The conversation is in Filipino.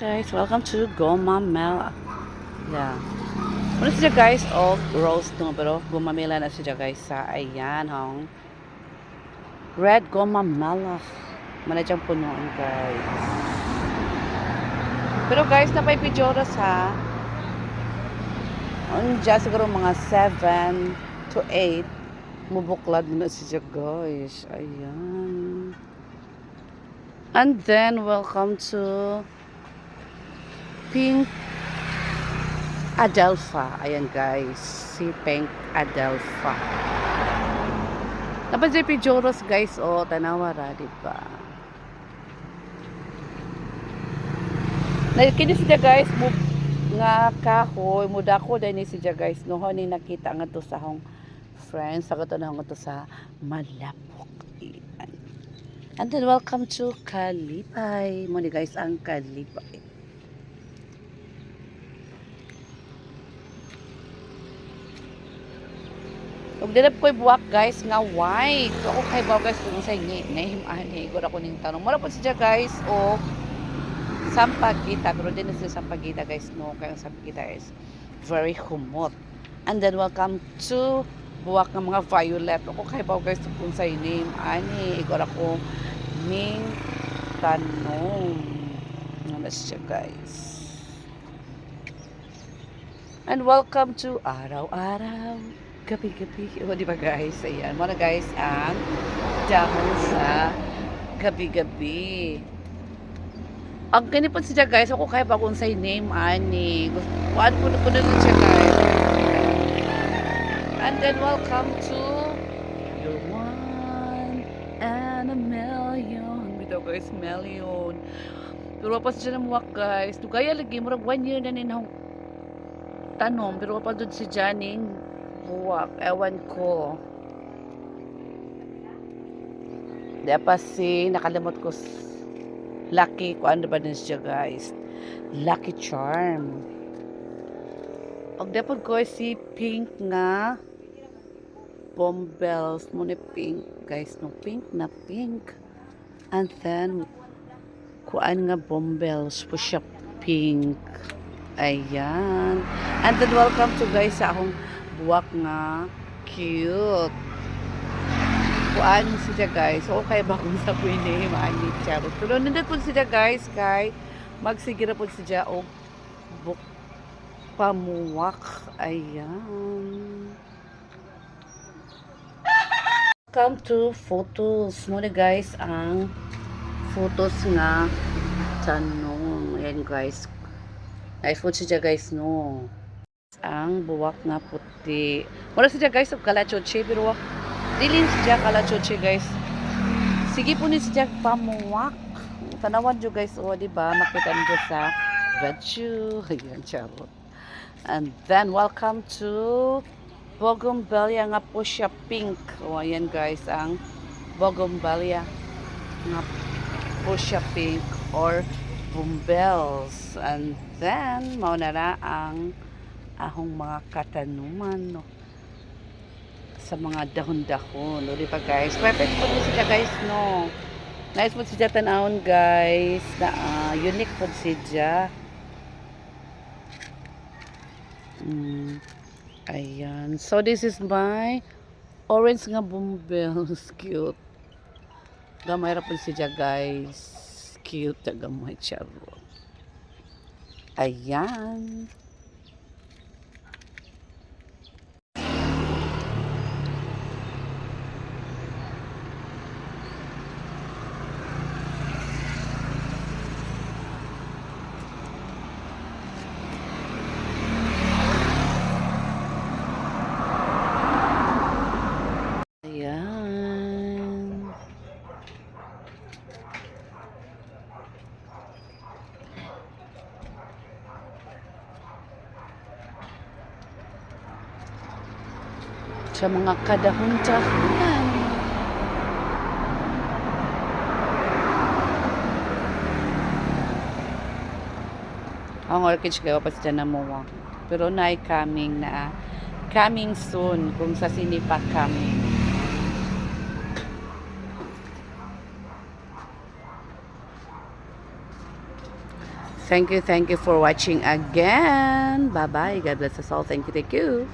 Guys, welcome to Gomamela. Yeah. Ano siya guys? Oh, roast no, pero gumamela na siya guys sa ayan hong red Gomamela. Manadyang punuan guys. Pero guys, napay pijoras ha. Diyan siguro mga 7 to 8. Mubuklad na siya guys. Ayan. And then, welcome to Pink Adelpha. Ayan guys, si Pink Adelpha. Dapat si Pijoros guys, oh, tanawara, diba? Kini siya guys, nga kahoy, muda ko dahil ni siya guys, noho ni nakita nga to sa hong friends, sa kato na nga to sa Malapok. Ayan. And then welcome to Kalipay. Mo ni guys ang Kalipay. Ug dilap ko'y buwak guys nga white. So, ako kay baw guys kung sa inyo nahimani igor ako ning tanong. Mara po siya guys o sampagita pero din na siya sampagita guys no kay ang sampagita is very humot. And then welcome to buwak ng mga violet. Ako kay baw guys kung sa inyo ani igor ako ning tanong. Ano siya guys. And welcome to araw-araw. Gabi-gabi. O, di ba guys? Ayan. Muna guys, ang dahon sa gabi-gabi. Ang ganipon siya guys, ako kaya bagong say name, ani. Kuhaan po na din siya guys. And then, welcome to your one and a million. Bitaw guys, million. Pero pa siya namuwak guys. Tugaya lagi, murag 1 year na ninahong tanom. Pero pa doon si Janing buwak, ewan ko. Dapat si nakalimot ko lucky ko ano ba din siya guys, Lucky Charm. Og dapat ko si pink nga bombells mo ni pink guys, no pink na pink. And then kuan nga bombells po siya pink. Ayan. And then welcome to guys sa akong buwak nga cute. Kuan siya guys. So okay ba kung sa pwede maani charot. Pero nindot po siya guys kay magsigira po siya og buk pamuwak. Ayan. Come to photos. Muna guys ang photos nga tanong. Ayan guys. Nice po siya guys no. Ang buwak nga puti. Wala siya guys of kalachoche pero dilin siya kalachoche guys. Sige po ni siya pamuwak. Tanawan nyo guys o diba makita nyo sa video. Ayan charot. And then welcome to Bougainvillea nga po siya pink. O ayan guys ang Bougainvillea nga po siya pink or bumbels. And then mauna ang ahong mga katanungan no sa mga dahon-dahon no di ba guys, perfect po din sila guys no, nice po sila tanawon guys na unique po sila. Ayan, so this is my orange nga bumbels. Cute gamay ra po sila guys, cute na gamay charo. Ayan. Sa mga kadahon-dahonan. Ang orchids kayo pa sila na muwa. Pero na coming soon kung sa sinipa coming. Thank you for watching again. Bye-bye. God bless us all. Thank you.